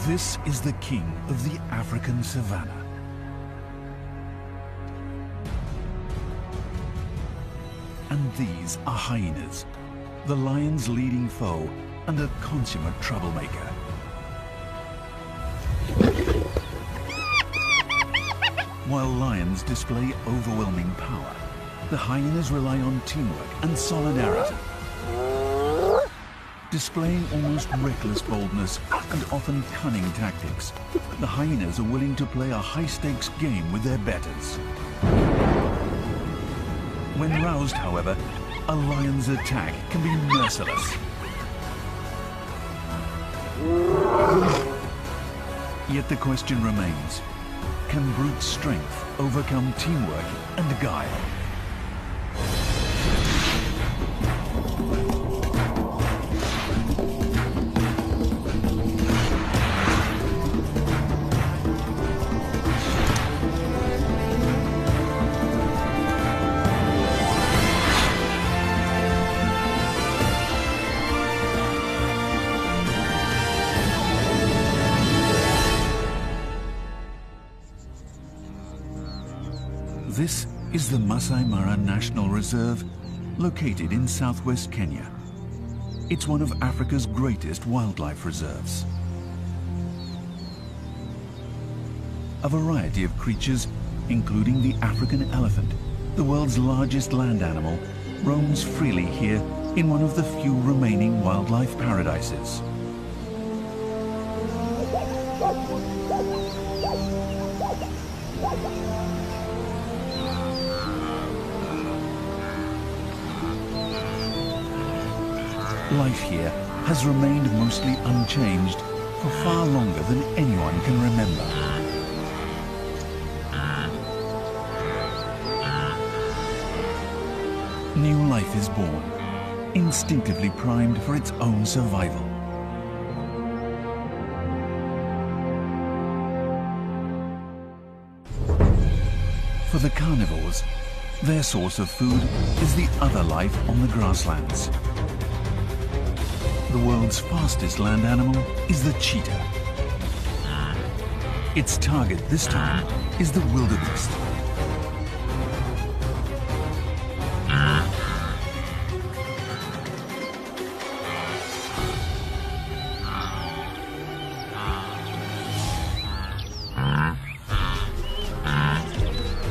This is the king of the African savanna. And these are hyenas, the lion's leading foe and a consummate troublemaker. While lions display overwhelming power, the hyenas rely on teamwork and solidarity. Displaying almost reckless boldness and often cunning tactics, the hyenas are willing to play a high-stakes game with their betters. When roused, however, a lion's attack can be merciless. Yet the question remains, can brute strength overcome teamwork and guile? This is the Masai Mara National Reserve, located in southwest Kenya. It's one of Africa's greatest wildlife reserves. A variety of creatures, including the African elephant, the world's largest land animal, roams freely here in one of the few remaining wildlife paradises. Life here has remained mostly unchanged for far longer than anyone can remember. New life is born, instinctively primed for its own survival. For the carnivores, their source of food is the other life on the grasslands. The world's fastest land animal is the cheetah. Its target this time is the wildebeest.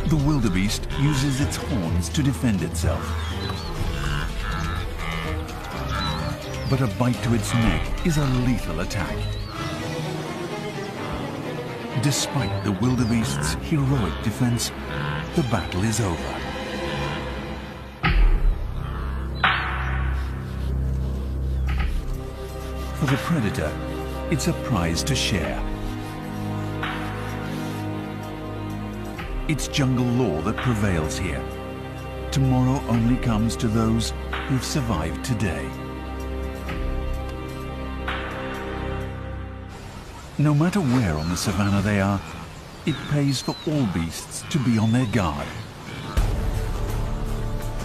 The wildebeest uses its horns to defend itself. But a bite to its neck is a lethal attack. Despite the wildebeest's heroic defense, the battle is over. For the predator, it's a prize to share. It's jungle law that prevails here. Tomorrow only comes to those who've survived today. No matter where on the savannah they are, it pays for all beasts to be on their guard.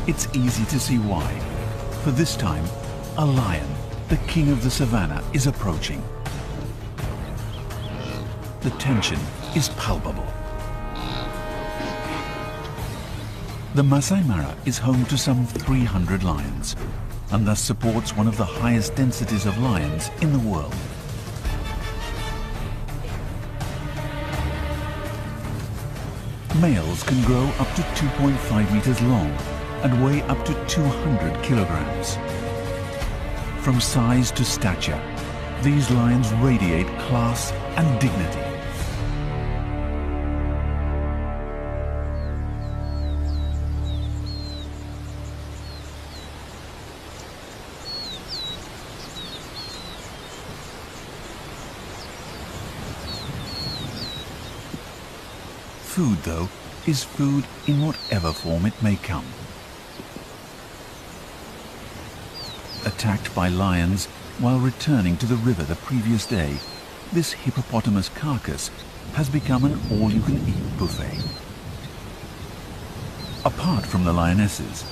It's easy to see why, for this time, a lion, the king of the savannah, is approaching. The tension is palpable. The Masai Mara is home to some 300 lions, and thus supports one of the highest densities of lions in the world. Males can grow up to 2.5 meters long and weigh up to 200 kilograms. From size to stature, these lions radiate class and dignity. Food, though, is food in whatever form it may come. Attacked by lions while returning to the river the previous day, this hippopotamus carcass has become an all-you-can-eat buffet. Apart from the lionesses,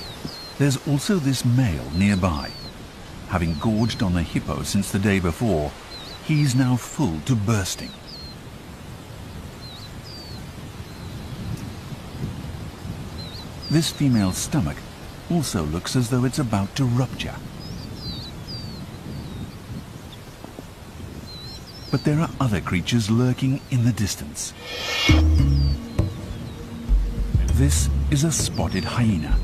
there's also this male nearby. Having gorged on the hippo since the day before, he's now full to bursting. This female's stomach also looks as though it's about to rupture. But there are other creatures lurking in the distance. This is a spotted hyena.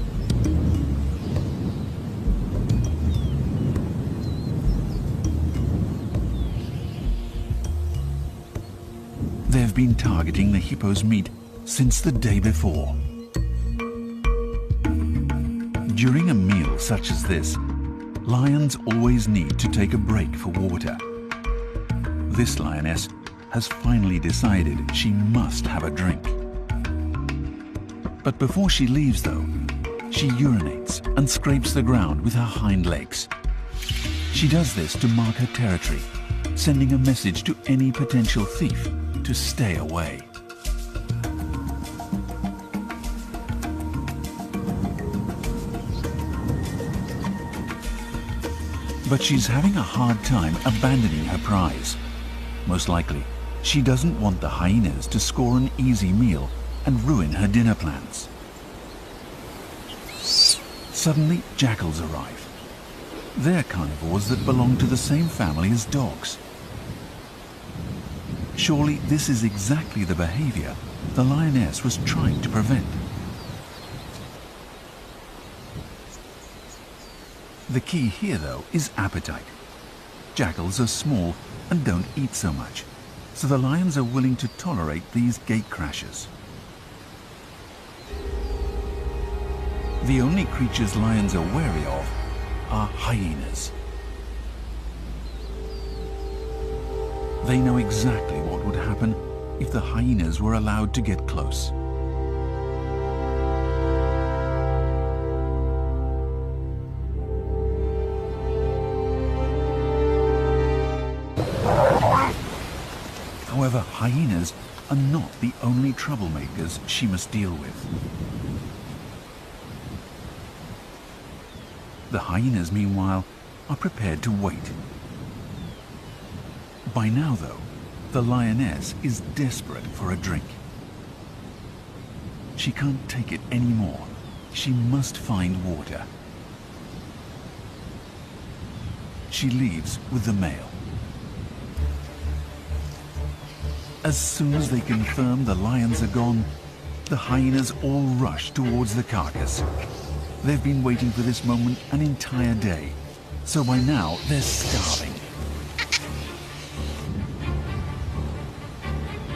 They've been targeting the hippo's meat since the day before. During a meal such as this, lions always need to take a break for water. This lioness has finally decided she must have a drink. But before she leaves though, she urinates and scrapes the ground with her hind legs. She does this to mark her territory, sending a message to any potential thief to stay away. But she's having a hard time abandoning her prize. Most likely, she doesn't want the hyenas to score an easy meal and ruin her dinner plans. Suddenly, jackals arrive. They're carnivores that belong to the same family as dogs. Surely this is exactly the behavior the lioness was trying to prevent. The key here, though, is appetite. Jackals are small and don't eat so much, so the lions are willing to tolerate these gate crashers. The only creatures lions are wary of are hyenas. They know exactly what would happen if the hyenas were allowed to get close. However, hyenas are not the only troublemakers she must deal with. The hyenas, meanwhile, are prepared to wait. By now, though, the lioness is desperate for a drink. She can't take it anymore. She must find water. She leaves with the male. As soon as they confirm the lions are gone, the hyenas all rush towards the carcass. They've been waiting for this moment an entire day, so by now they're starving.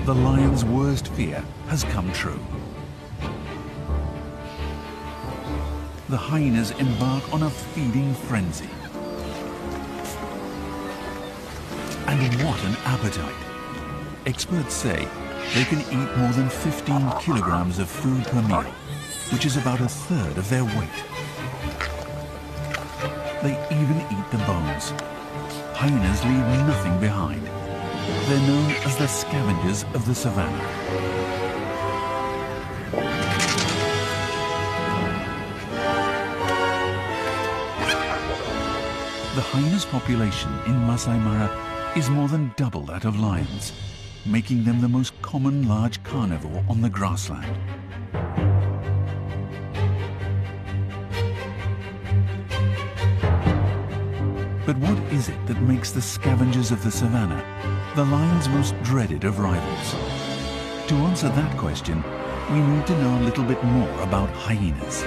The lion's worst fear has come true. The hyenas embark on a feeding frenzy. And what an appetite! Experts say they can eat more than 15 kilograms of food per meal, which is about a third of their weight. They even eat the bones. Hyenas leave nothing behind. They're known as the scavengers of the savannah. The hyena's population in Masai Mara is more than double that of lions, making them the most common large carnivore on the grassland. But what is it that makes the scavengers of the savannah the lion's most dreaded of rivals? To answer that question, we need to know a little bit more about hyenas.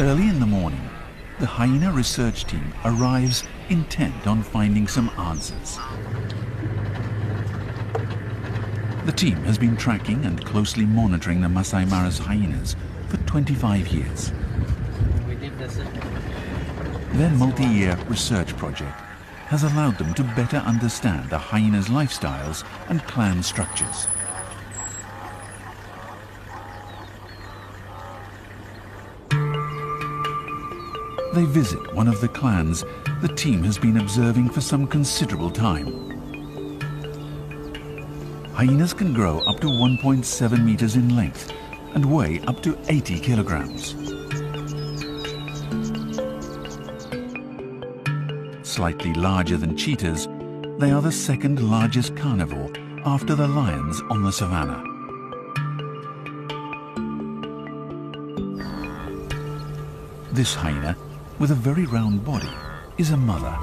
Early in the morning, the hyena research team arrives intent on finding some answers. The team has been tracking and closely monitoring the Masai Mara's hyenas for 25 years. Their multi-year research project has allowed them to better understand the hyenas' lifestyles and clan structures. They visit one of the clans the team has been observing for some considerable time. Hyenas can grow up to 1.7 meters in length and weigh up to 80 kilograms. Slightly larger than cheetahs, they are the second largest carnivore after the lions on the savannah. This hyena, with a very round body, is a mother.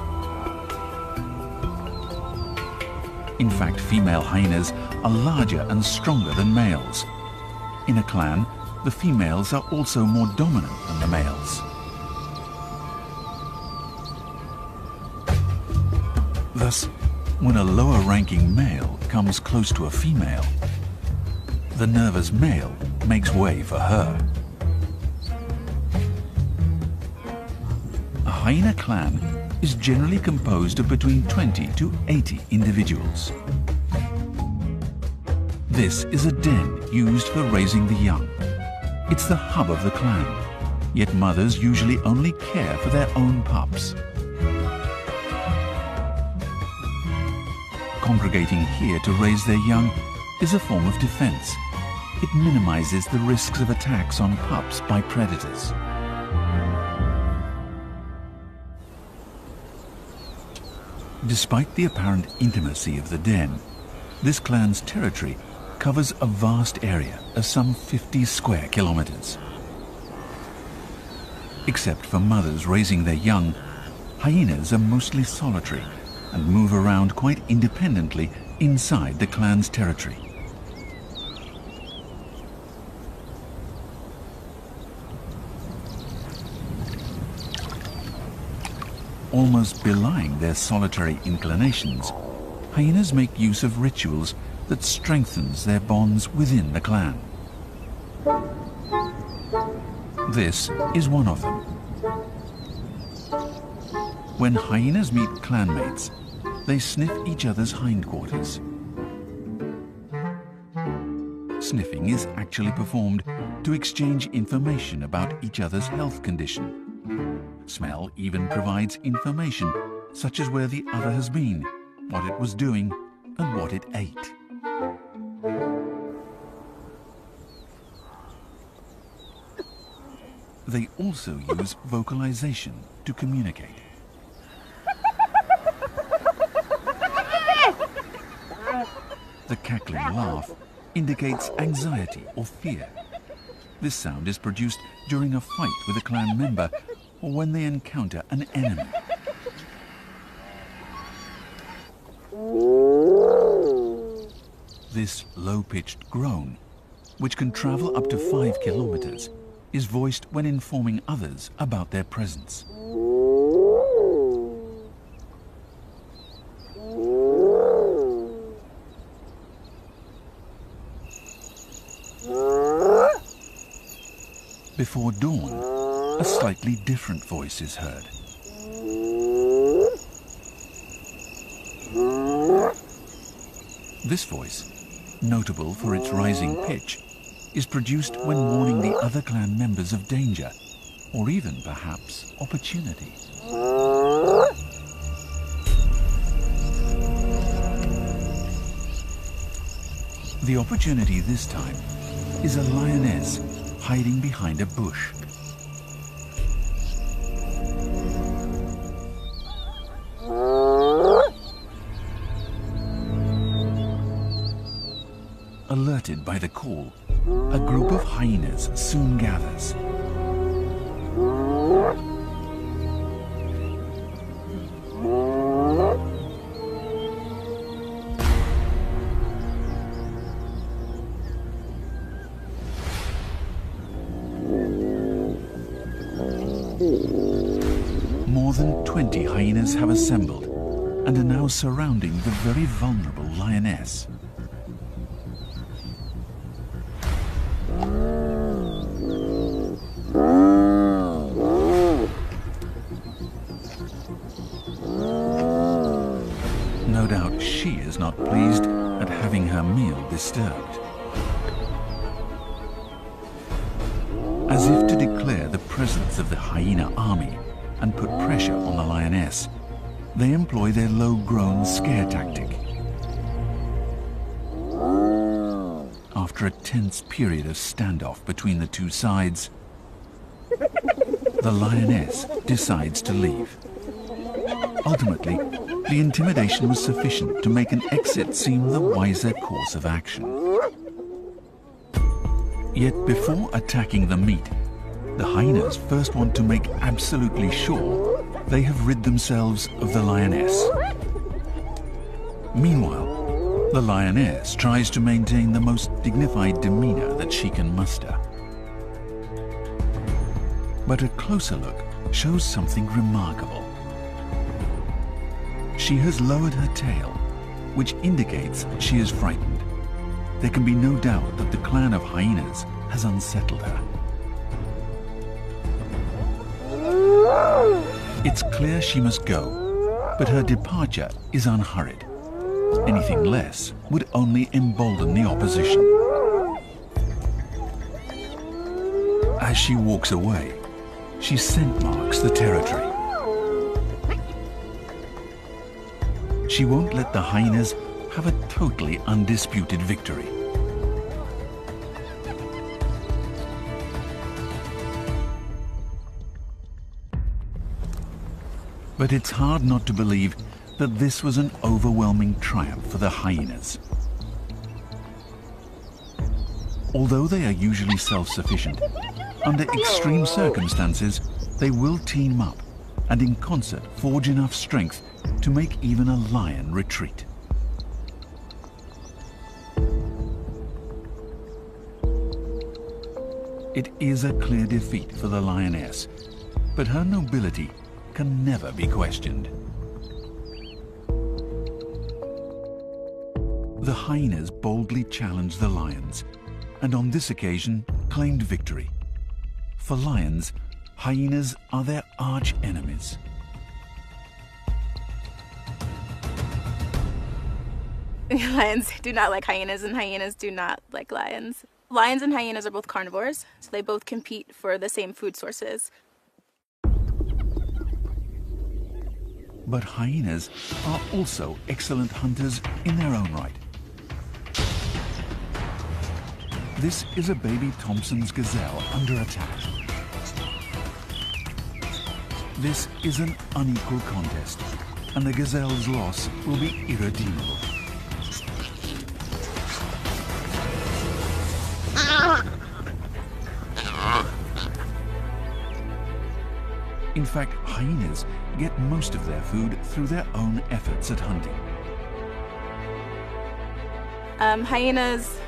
In fact, female hyenas are larger and stronger than males. In a clan, the females are also more dominant than the males. Thus, when a lower-ranking male comes close to a female, the nervous male makes way for her. A hyena clan is generally composed of between 20 to 80 individuals. This is a den used for raising the young. It's the hub of the clan, yet mothers usually only care for their own pups. Congregating here to raise their young is a form of defense. It minimizes the risks of attacks on pups by predators. Despite the apparent intimacy of the den, this clan's territory covers a vast area of some 50 square kilometers. Except for mothers raising their young, hyenas are mostly solitary and move around quite independently inside the clan's territory. Almost belying their solitary inclinations, hyenas make use of rituals that strengthens their bonds within the clan. This is one of them. When hyenas meet clanmates, they sniff each other's hindquarters. Sniffing is actually performed to exchange information about each other's health condition. Smell even provides information, such as where the other has been, what it was doing, and what it ate. They also use vocalization to communicate. The cackling laugh indicates anxiety or fear. This sound is produced during a fight with a clan member or when they encounter an enemy. This low-pitched groan, which can travel up to 5 kilometers, is voiced when informing others about their presence. Before dawn, a slightly different voice is heard. This voice, notable for its rising pitch, is produced when warning the other clan members of danger, or even perhaps opportunity. The opportunity this time is a lioness hiding behind a bush. Alerted by the call, a group of hyenas soon gathers. More than 20 hyenas have assembled and are now surrounding the very vulnerable lioness. No doubt she is not pleased at having her meal disturbed. As if to declare the presence of the hyena army and put pressure on the lioness, they employ their low-grown scare tactic. after a tense period of standoff between the two sides, the lioness decides to leave. Ultimately, the intimidation was sufficient to make an exit seem the wiser course of action. Yet before attacking the meat, the hyenas first want to make absolutely sure they have rid themselves of the lioness. Meanwhile, the lioness tries to maintain the most dignified demeanor that she can muster. But a closer look shows something remarkable. She has lowered her tail, which indicates she is frightened. There can be no doubt that the clan of hyenas has unsettled her. It's clear she must go, but her departure is unhurried. Anything less would only embolden the opposition. As she walks away, she scent marks the territory. She won't let the hyenas have a totally undisputed victory. But it's hard not to believe that this was an overwhelming triumph for the hyenas. Although they are usually self-sufficient, under extreme circumstances, they will team up and in concert forge enough strength to make even a lion retreat. It is a clear defeat for the lioness, but her nobility can never be questioned. The hyenas boldly challenged the lions, and on this occasion claimed victory. For lions, hyenas are their arch enemies. Lions do not like hyenas, and hyenas do not like lions. Lions and hyenas are both carnivores, so they both compete for the same food sources. But hyenas are also excellent hunters in their own right. This is a baby Thompson's gazelle under attack. This is an unequal contest, and the gazelle's loss will be irredeemable. In fact, hyenas get most of their food through their own efforts at hunting. Hyenas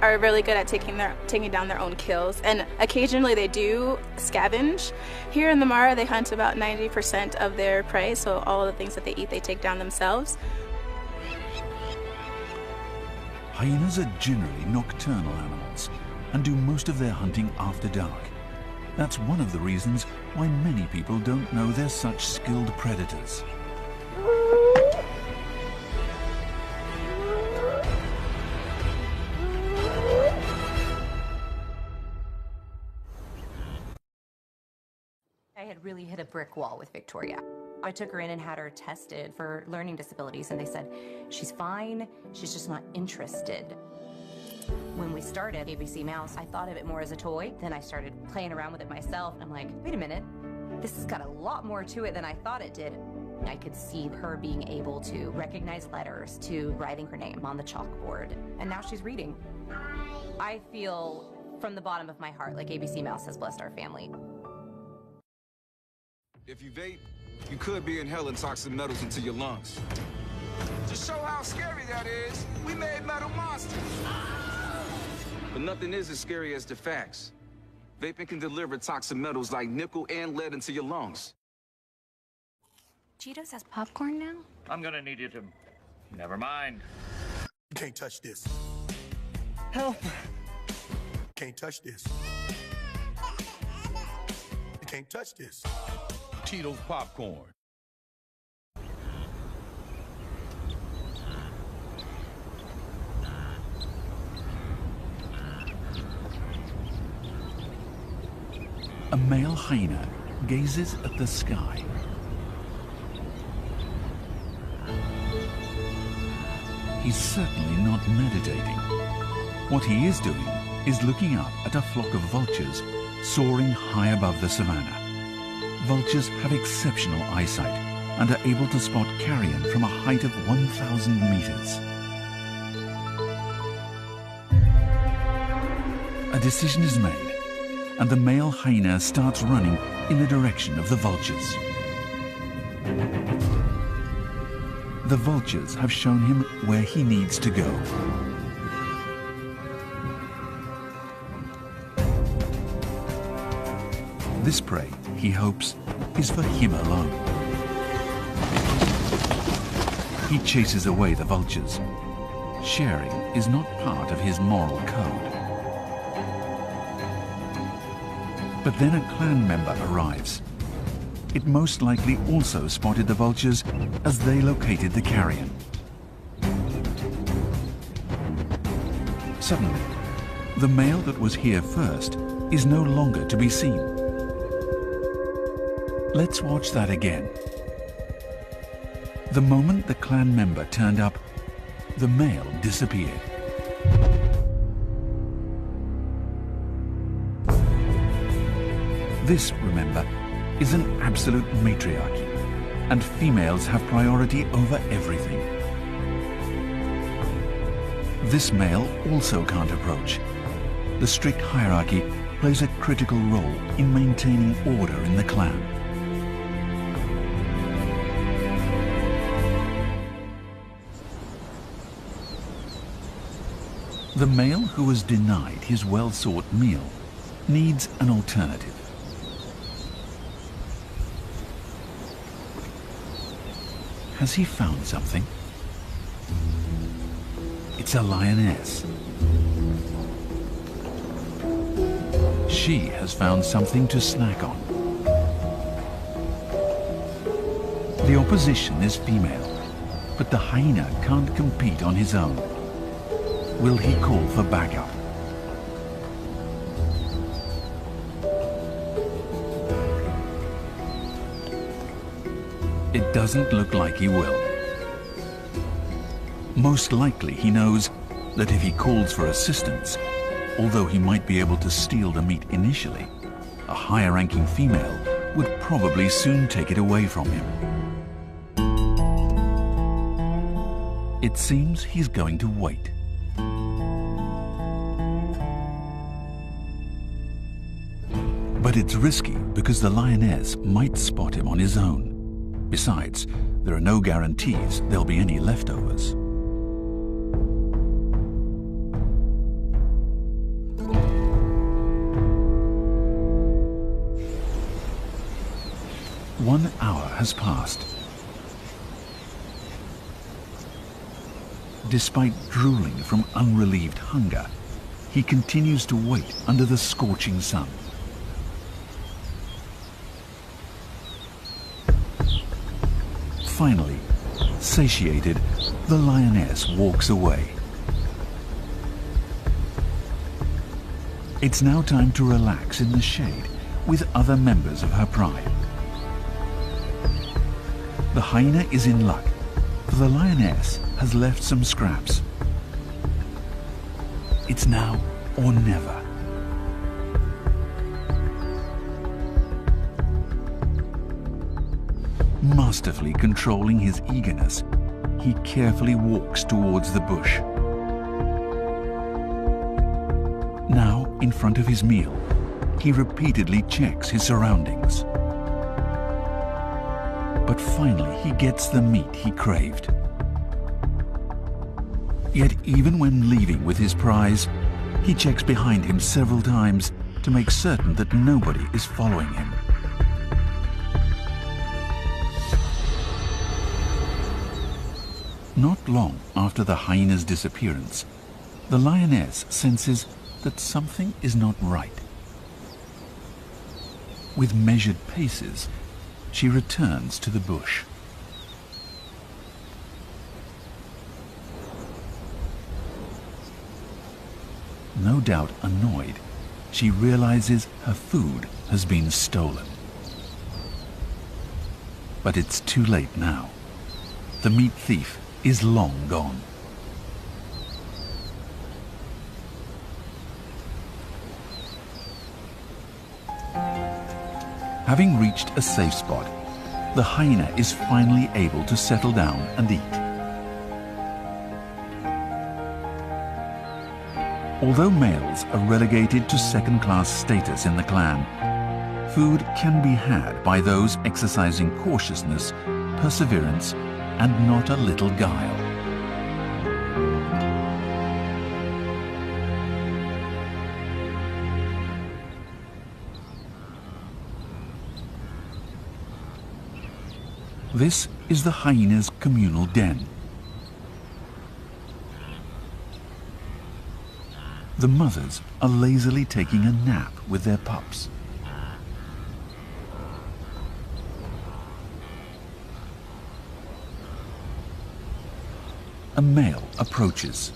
are really good at taking down their own kills, and occasionally they do scavenge. Here in the Mara, they hunt about 90% of their prey, so all of the things that they eat, they take down themselves. Hyenas are generally nocturnal animals and do most of their hunting after dark. That's one of the reasons why many people don't know they're such skilled predators. I had really hit a brick wall with Victoria. I took her in and had her tested for learning disabilities, and they said, she's fine, she's just not interested. When we started ABC Mouse, I thought of it more as a toy. Then I started playing around with it myself, and I'm like, wait a minute, this has got a lot more to it than I thought it did. I could see her being able to recognize letters, to writing her name on the chalkboard, and now she's reading. I feel from the bottom of my heart like ABC Mouse has blessed our family. If you vape, you could be inhaling toxic metals into your lungs. To show how scary that is, we made metal monsters. But nothing is as scary as the facts. Vaping can deliver toxic metals like nickel and lead into your lungs. Cheetos has popcorn now? I'm gonna need you to... Never mind. You can't touch this. Help! Can't touch this. You can't touch this. Cheetos popcorn. A male hyena gazes at the sky. He's certainly not meditating. What he is doing is looking up at a flock of vultures soaring high above the savannah. Vultures have exceptional eyesight and are able to spot carrion from a height of 1,000 meters. A decision is made, and the male hyena starts running in the direction of the vultures. The vultures have shown him where he needs to go. This prey, he hopes, is for him alone. He chases away the vultures. Sharing is not part of his moral code. But then a clan member arrives. It most likely also spotted the vultures as they located the carrion. Suddenly, the male that was here first is no longer to be seen. Let's watch that again. The moment the clan member turned up, the male disappeared. This, remember, is an absolute matriarchy, and females have priority over everything. This male also can't approach. The strict hierarchy plays a critical role in maintaining order in the clan. The male who was denied his well-sought meal needs an alternative. Has he found something? It's a lioness. She has found something to snack on. The opposition is female, but the hyena can't compete on his own. Will he call for backup? It doesn't look like he will. Most likely he knows that if he calls for assistance, although he might be able to steal the meat initially, a higher-ranking female would probably soon take it away from him. It seems he's going to wait. But it's risky because the lioness might spot him on his own. Besides, there are no guarantees there'll be any leftovers. One hour has passed. Despite drooling from unrelieved hunger, he continues to wait under the scorching sun. Finally, satiated, the lioness walks away. It's now time to relax in the shade with other members of her pride. The hyena is in luck, for the lioness has left some scraps. It's now or never. Masterfully controlling his eagerness, he carefully walks towards the bush. Now, in front of his meal, he repeatedly checks his surroundings. But finally, he gets the meat he craved. Yet even when leaving with his prize, he checks behind him several times to make certain that nobody is following him. Not long after the hyena's disappearance, the lioness senses that something is not right. With measured paces, she returns to the bush. No doubt annoyed, she realizes her food has been stolen. But it's too late now. The meat thief is long gone. Having reached a safe spot, the hyena is finally able to settle down and eat. Although males are relegated to second-class status in the clan, food can be had by those exercising cautiousness, perseverance, and not a little guile. This is the hyena's communal den. The mothers are lazily taking a nap with their pups. A male approaches.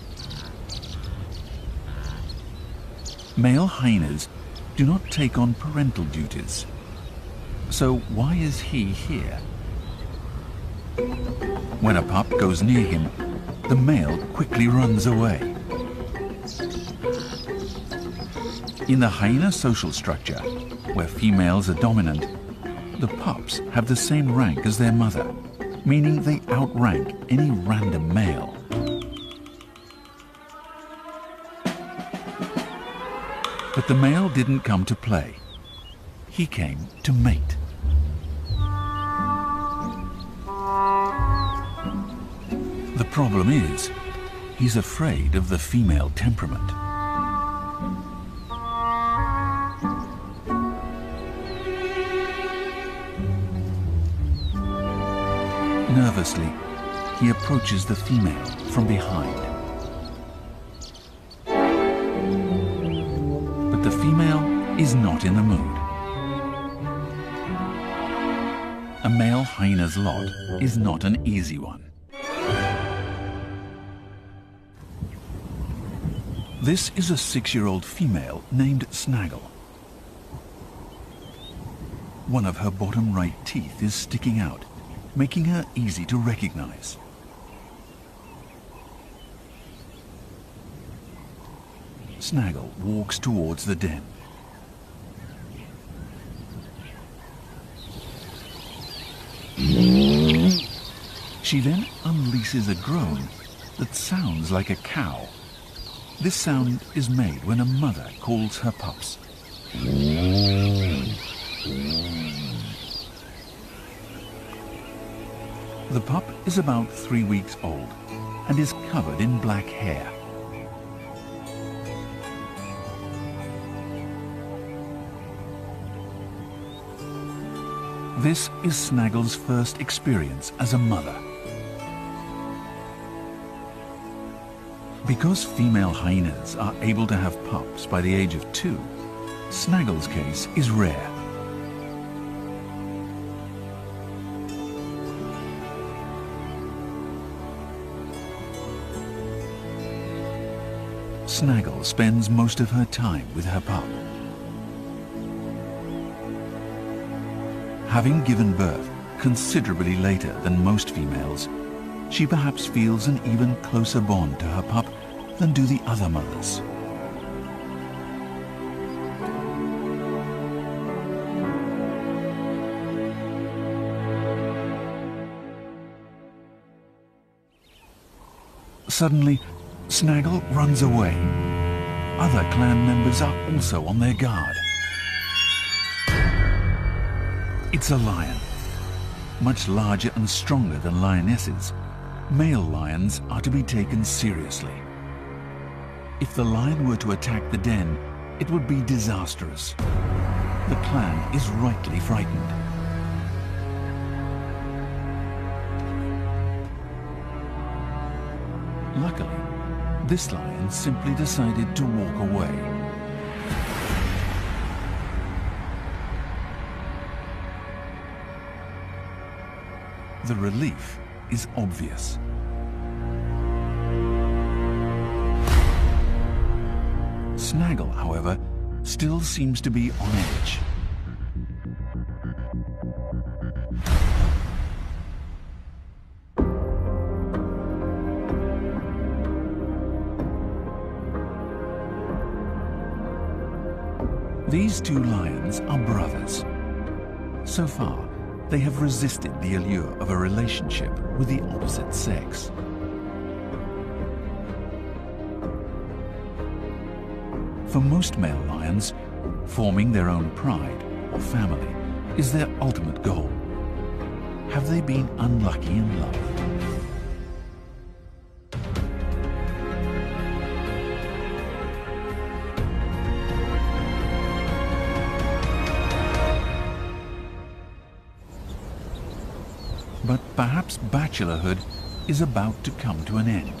Male hyenas do not take on parental duties. So why is he here? When a pup goes near him, the male quickly runs away. In the hyena social structure, where females are dominant, the pups have the same rank as their mother, meaning they outrank any random male. But the male didn't come to play. He came to mate. The problem is, he's afraid of the female temperament. Nervously, he approaches the female from behind. But the female is not in the mood. A male hyena's lot is not an easy one. This is a 6-year-old female named Snaggle. One of her bottom right teeth is sticking out, making her easy to recognize. Snaggle walks towards the den. She then unleashes a groan that sounds like a cow. This sound is made when a mother calls her pups. The pup is about 3 weeks old and is covered in black hair. This is Snaggle's first experience as a mother. Because female hyenas are able to have pups by the age of 2, Snaggle's case is rare. Snaggle spends most of her time with her pup. Having given birth considerably later than most females, she perhaps feels an even closer bond to her pup than do the other mothers. Suddenly, Snaggle runs away. Other clan members are also on their guard. It's a lion. Much larger and stronger than lionesses, male lions are to be taken seriously. If the lion were to attack the den, it would be disastrous. The clan is rightly frightened. Luckily, this lion simply decided to walk away. The relief is obvious. Snaggle, however, still seems to be on edge. These two lions are brothers. So far, they have resisted the allure of a relationship with the opposite sex. For most male lions, forming their own pride or family is their ultimate goal. Have they been unlucky in love? But perhaps bachelorhood is about to come to an end.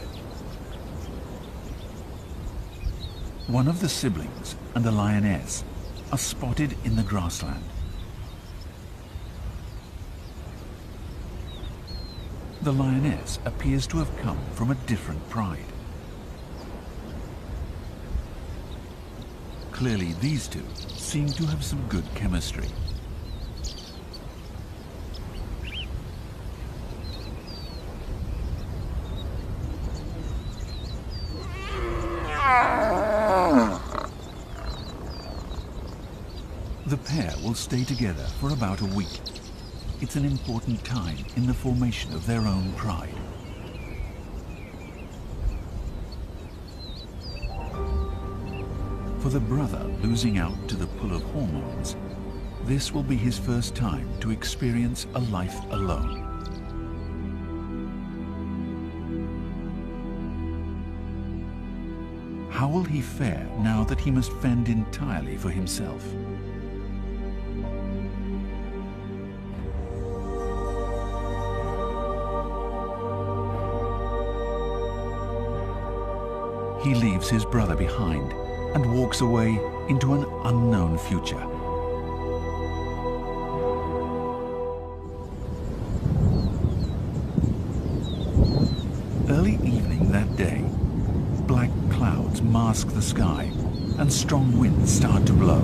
One of the siblings and a lioness are spotted in the grassland. The lioness appears to have come from a different pride. Clearly, these two seem to have some good chemistry. The pair will stay together for about a week. It's an important time in the formation of their own pride. For the brother losing out to the pull of hormones, this will be his first time to experience a life alone. How will he fare now that he must fend entirely for himself? He leaves his brother behind and walks away into an unknown future. Early evening that day, black clouds mask the sky and strong winds start to blow.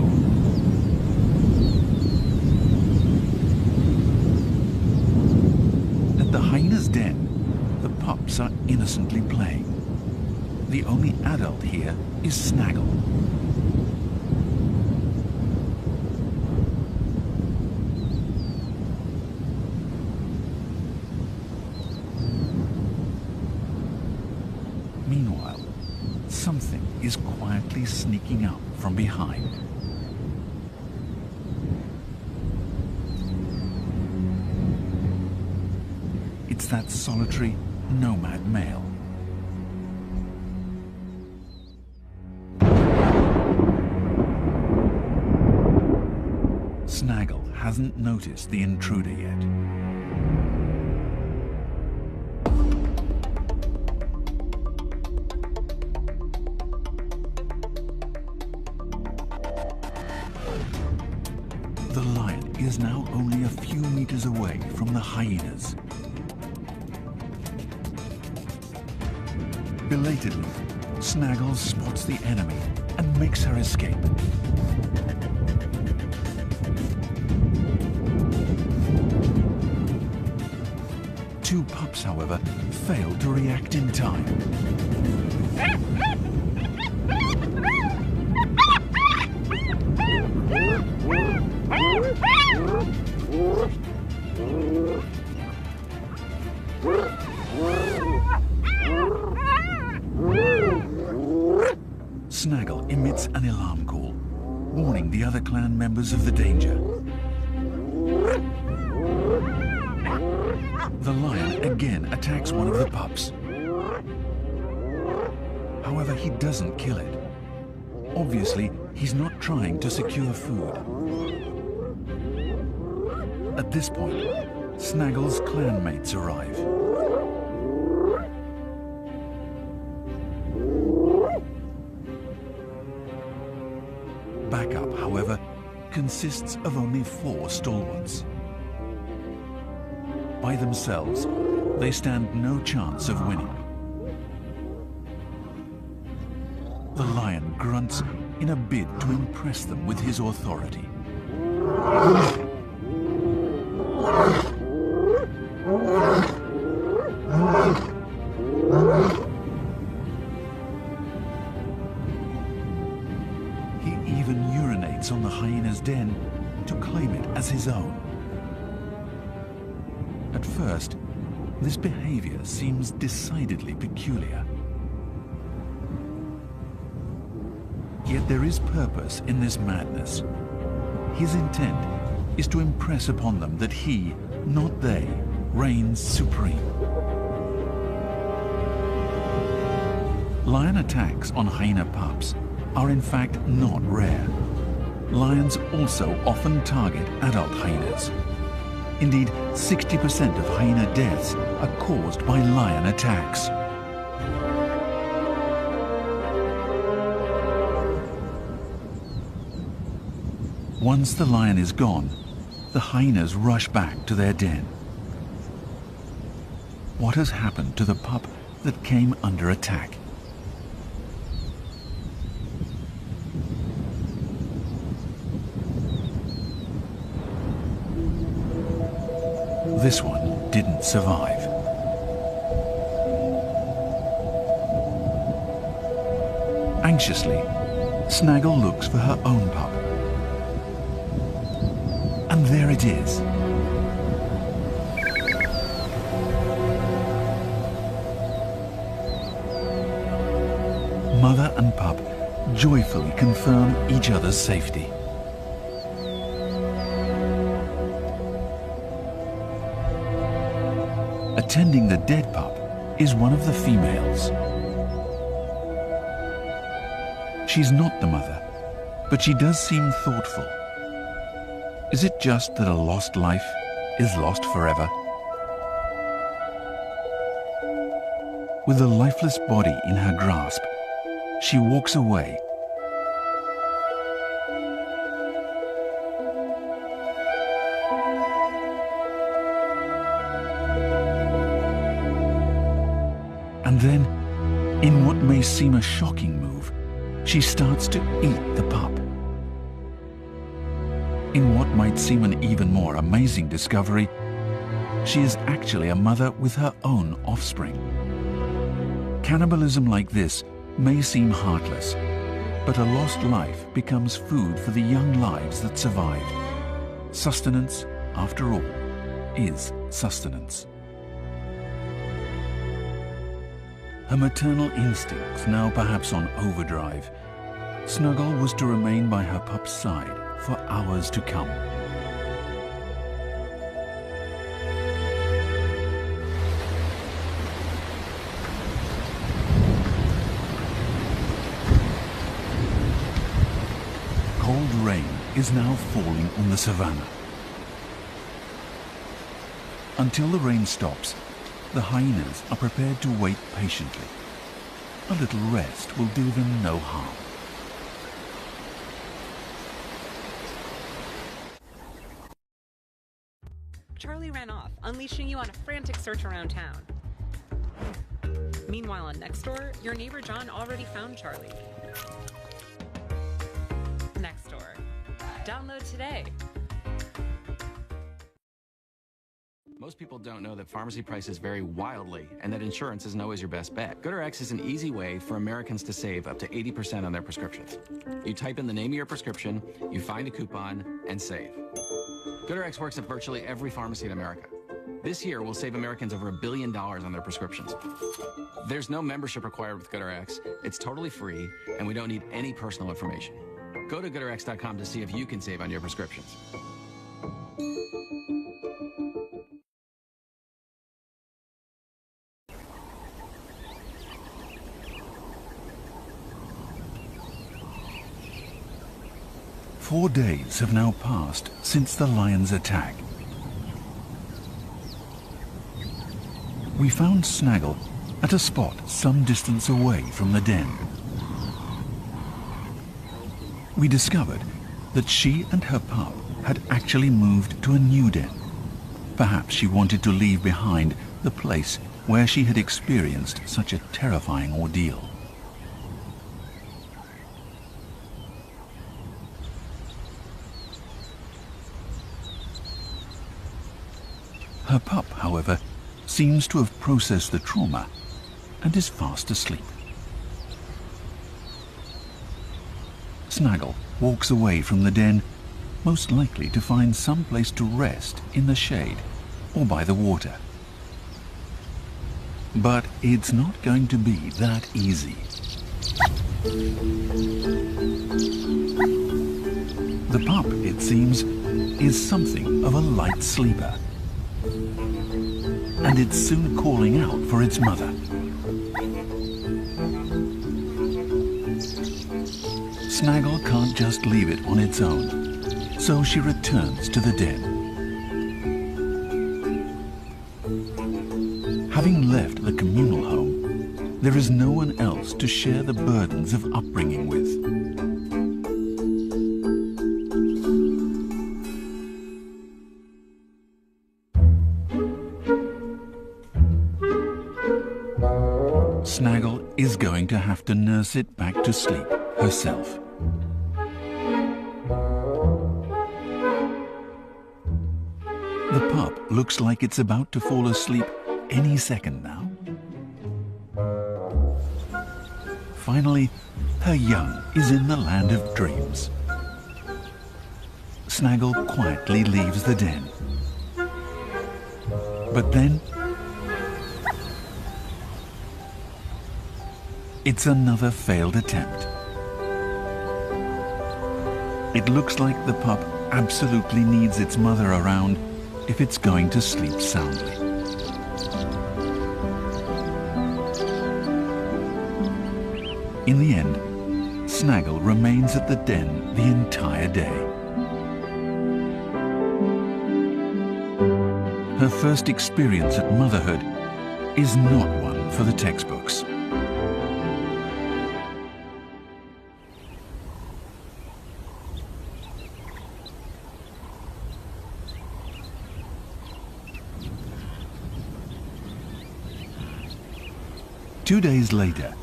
At the hyena's den, the pups are innocently playing. The only adult here is Snaggle. Meanwhile, something is quietly sneaking up from behind. It's that solitary, nomad male. Snaggle hasn't noticed the intruder yet. The lion is now only a few meters away from the hyenas. Belatedly, Snaggle spots the enemy and makes her escape. Two pups, however, fail to react in time. Snaggle emits an alarm call, warning the other clan members of the danger. The lion again attacks one of the pups. However, he doesn't kill it. Obviously, he's not trying to secure food. At this point, Snaggle's clanmates arrive. Backup, however, consists of only 4 stalwarts. By themselves, they stand no chance of winning. The lion grunts in a bid to impress them with his authority. He even urinates on the hyena's den to claim it as his own. first, this behavior seems decidedly peculiar. Yet there is purpose in this madness. His intent is to impress upon them that he, not they, reigns supreme. Lion attacks on hyena pups are in fact not rare. Lions also often target adult hyenas. Indeed, 60% of hyena deaths are caused by lion attacks. Once the lion is gone, the hyenas rush back to their den. What has happened to the pup that came under attack? This one didn't survive. Anxiously, Snaggle looks for her own pup. And there it is. Mother and pup joyfully confirm each other's safety. Attending the dead pup is one of the females. She's not the mother, but she does seem thoughtful. Is it just that a lost life is lost forever? With the lifeless body in her grasp, she walks away. And then, in what may seem a shocking move, she starts to eat the pup. In what might seem an even more amazing discovery, she is actually a mother with her own offspring. Cannibalism like this may seem heartless, but a lost life becomes food for the young lives that survived. Sustenance, after all, is sustenance. Her maternal instincts now perhaps on overdrive, Snuggle was to remain by her pup's side for hours to come. Cold rain is now falling on the savannah. Until the rain stops, the hyenas are prepared to wait patiently. A little rest will do them no harm. Charlie ran off, unleashing you on a frantic search around town. Meanwhile, on Nextdoor, your neighbor John already found Charlie. Nextdoor. Download today. Most people don't know that pharmacy prices vary wildly and that insurance isn't always your best bet. GoodRx is an easy way for Americans to save up to 80% on their prescriptions. You type in the name of your prescription, you find a coupon, and save. GoodRx works at virtually every pharmacy in America. This year, we'll save Americans over $1 billion on their prescriptions. There's no membership required with GoodRx. It's totally free, and we don't need any personal information. Go to GoodRx.com to see if you can save on your prescriptions. Four days have now passed since the lion's attack. We found Snaggle at a spot some distance away from the den. We discovered that she and her pup had actually moved to a new den. Perhaps she wanted to leave behind the place where she had experienced such a terrifying ordeal. Her pup, however, seems to have processed the trauma and is fast asleep. Snaggle walks away from the den, most likely to find some place to rest in the shade. or by the water. But it's not going to be that easy. The pup, it seems, is something of a light sleeper. And it's soon calling out for its mother. Snaggle can't just leave it on its own, so she returns to the den. Having left the communal home, there is no one else to share the burdens of upbringing with. Snaggle is going to have to nurse it back to sleep herself. The pup looks like it's about to fall asleep any second now. Finally, her young is in the land of dreams. Snaggle quietly leaves the den. But then, it's another failed attempt. It looks like the pup absolutely needs its mother around if it's going to sleep soundly. In the end, Snaggle remains at the den the entire day. Her first experience at motherhood is not one for the textbooks. Two days later,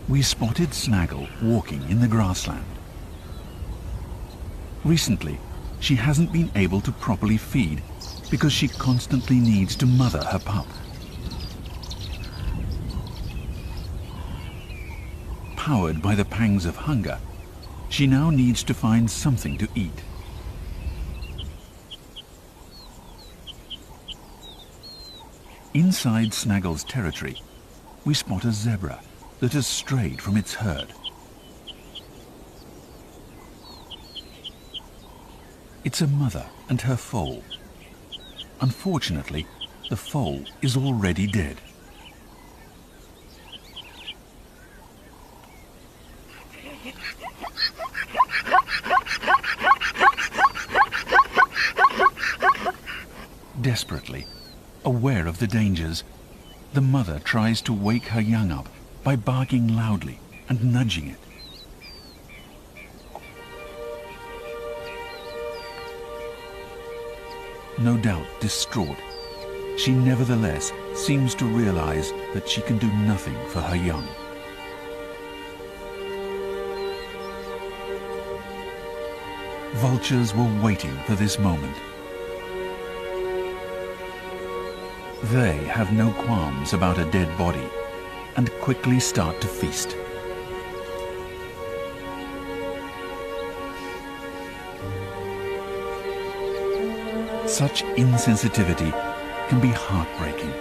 we spotted Snaggle walking in the grassland. Recently, she hasn't been able to properly feed because she constantly needs to mother her pup. Powered by the pangs of hunger, she now needs to find something to eat. Inside Snaggle's territory, we spot a zebra that has strayed from its herd. It's a mother and her foal. Unfortunately, the foal is already dead. Desperately, aware of the dangers, the mother tries to wake her young up by barking loudly and nudging it. No doubt distraught, she nevertheless seems to realize that she can do nothing for her young. Vultures were waiting for this moment. They have no qualms about a dead body and quickly start to feast. Such insensitivity can be heartbreaking.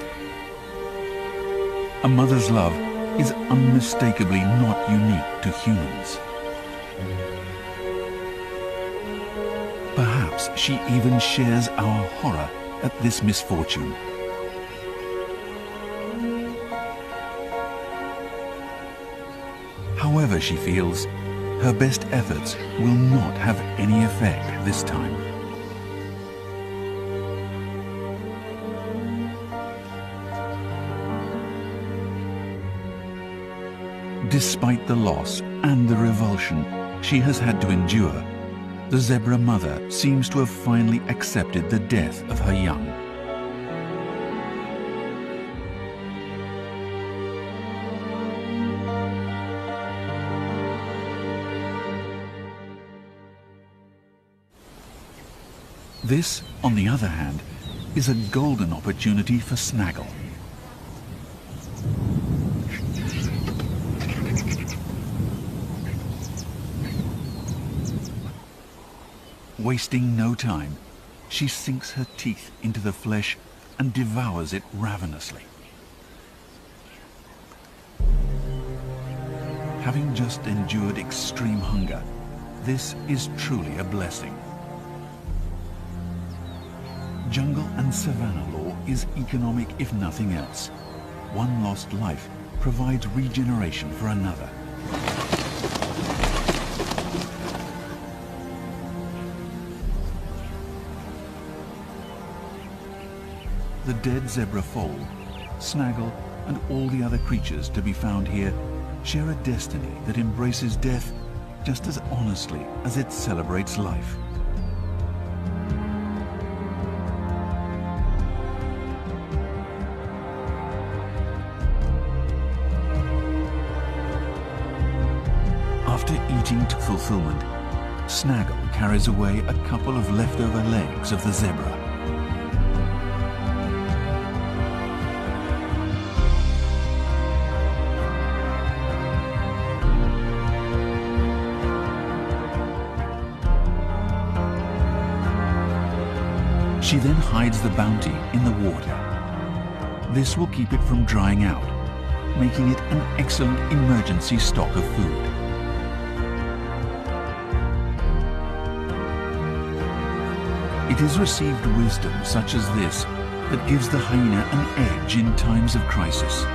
A mother's love is unmistakably not unique to humans. Perhaps she even shares our horror at this misfortune. However she feels, her best efforts will not have any effect this time. Despite the loss and the revulsion she has had to endure, the zebra mother seems to have finally accepted the death of her young. This, on the other hand, is a golden opportunity for Snaggle. Wasting no time, she sinks her teeth into the flesh and devours it ravenously. Having just endured extreme hunger, this is truly a blessing. Jungle and savanna law is economic if nothing else. One lost life provides regeneration for another. The dead zebra foal, snaggle, and all the other creatures to be found here share a destiny that embraces death just as honestly as it celebrates life. After eating to fulfillment, Snaggle carries away a couple of leftover legs of the zebra. She then hides the bounty in the water. This will keep it from drying out, making it an excellent emergency stock of food. It is received wisdom such as this that gives the hyena an edge in times of crisis.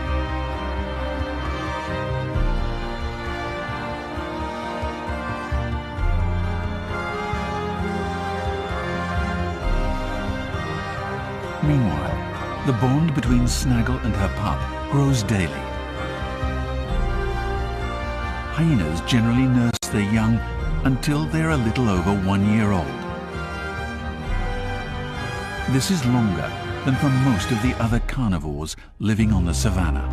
Meanwhile, the bond between Snaggle and her pup grows daily. Hyenas generally nurse their young until they're a little over 1 year old. This is longer than for most of the other carnivores living on the savanna.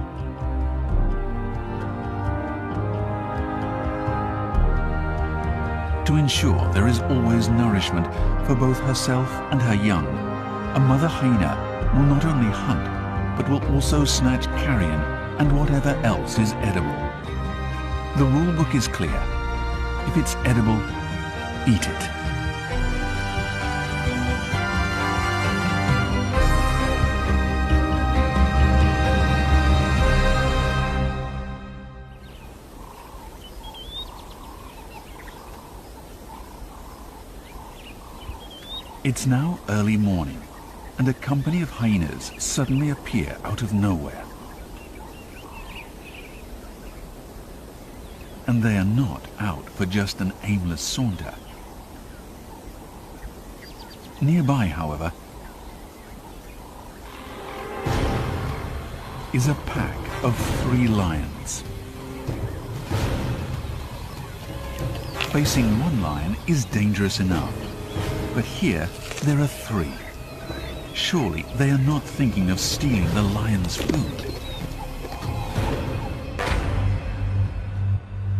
To ensure there is always nourishment for both herself and her young, a mother hyena will not only hunt, but will also snatch carrion and whatever else is edible. The rule book is clear. If it's edible, eat it. It's now early morning, and a company of hyenas suddenly appear out of nowhere. And they are not out for just an aimless saunter. Nearby, however, is a pack of 3 lions. Facing one lion is dangerous enough, but here there are 3. Surely they are not thinking of stealing the lion's food.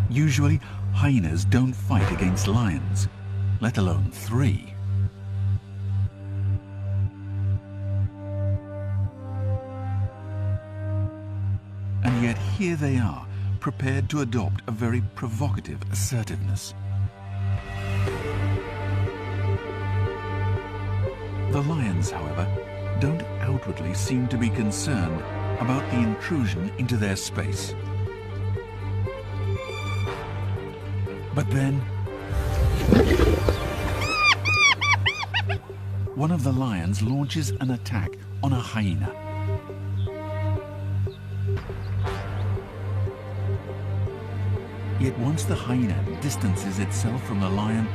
Usually, hyenas don't fight against lions, let alone 3. And yet here they are, prepared to adopt a very provocative assertiveness. The lions, however, don't outwardly seem to be concerned about the intrusion into their space. But then, one of the lions launches an attack on a hyena. Yet once the hyena distances itself from the lion,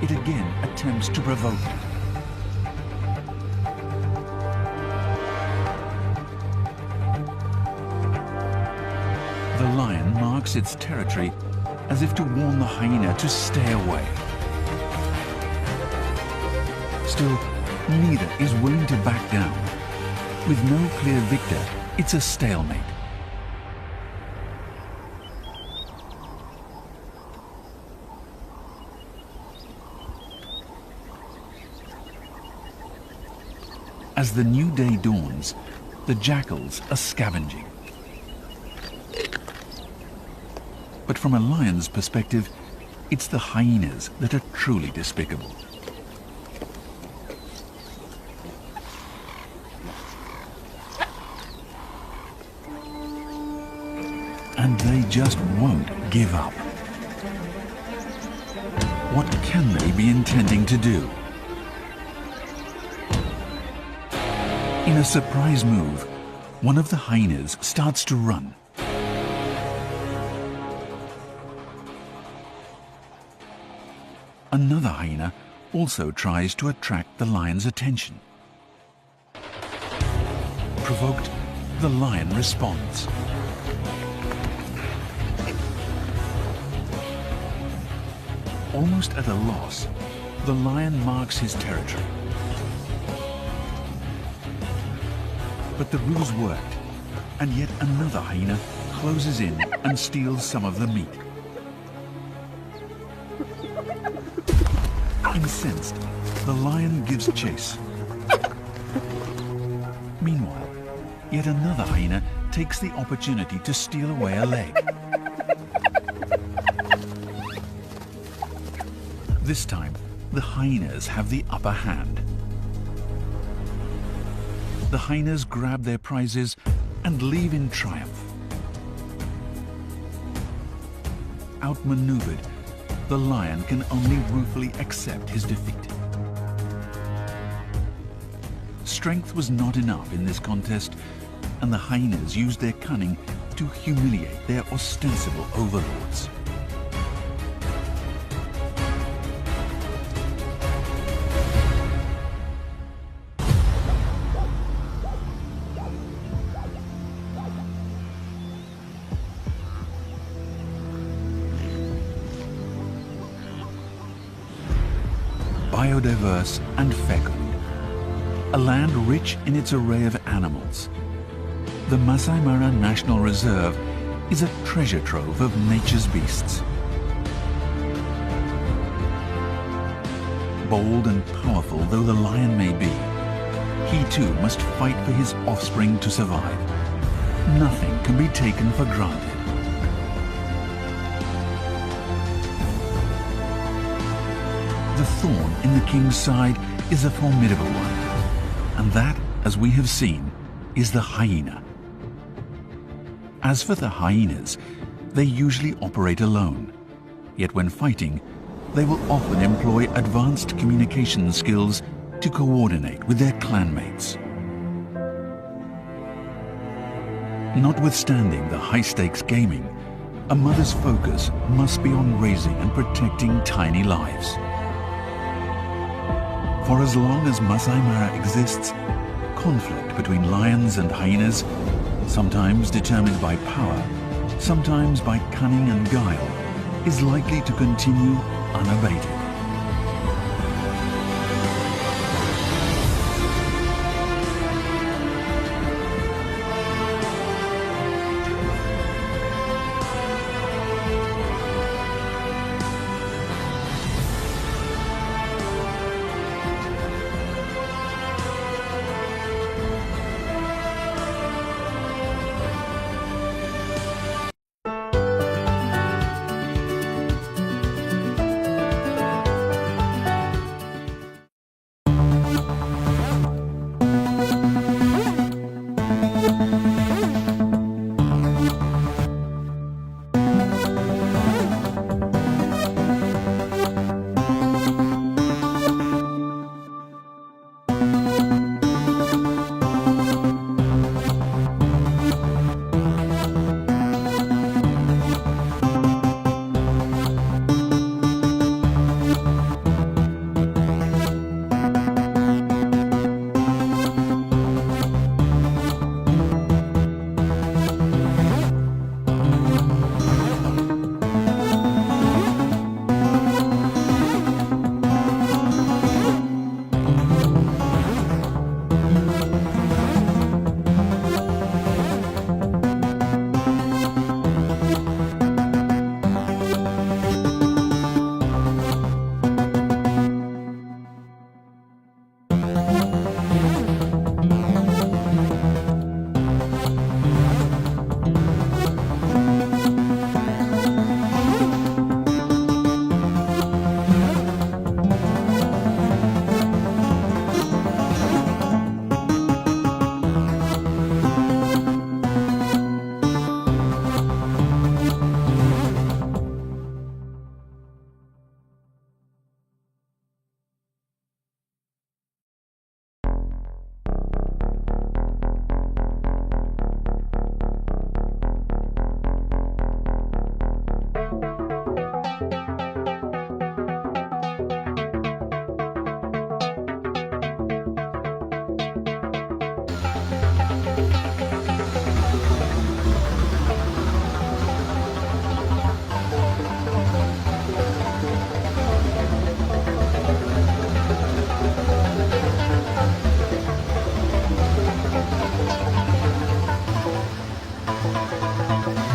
it again attempts to provoke it. The lion marks its territory as if to warn the hyena to stay away. Still, neither is willing to back down. With no clear victor, it's a stalemate. As the new day dawns, the jackals are scavenging. But from a lion's perspective, it's the hyenas that are truly despicable. and they just won't give up. What can they be intending to do? In a surprise move, one of the hyenas starts to run. Another hyena also tries to attract the lion's attention. Provoked, the lion responds. Almost at a loss, the lion marks his territory. But the ruse worked, and yet another hyena closes in and steals some of the meat. Incensed, the lion gives chase. Meanwhile, yet another hyena takes the opportunity to steal away a leg. This time, the hyenas have the upper hand. The hyenas grab their prizes and leave in triumph. Outmaneuvered, the lion can only ruefully accept his defeat. Strength was not enough in this contest, and the hyenas used their cunning to humiliate their ostensible overlords. Biodiverse and fecund, a land rich in its array of animals. The Masai Mara National Reserve is a treasure trove of nature's beasts. Bold and powerful though the lion may be, he too must fight for his offspring to survive. Nothing can be taken for granted. The thorn in the king's side is a formidable one, and that, as we have seen, is the hyena. As for the hyenas, they usually operate alone, yet when fighting, they will often employ advanced communication skills to coordinate with their clanmates. Notwithstanding the high-stakes gaming, a mother's focus must be on raising and protecting tiny lives. For as long as Masai Mara exists, conflict between lions and hyenas, sometimes determined by power, sometimes by cunning and guile, is likely to continue unabated. Africa.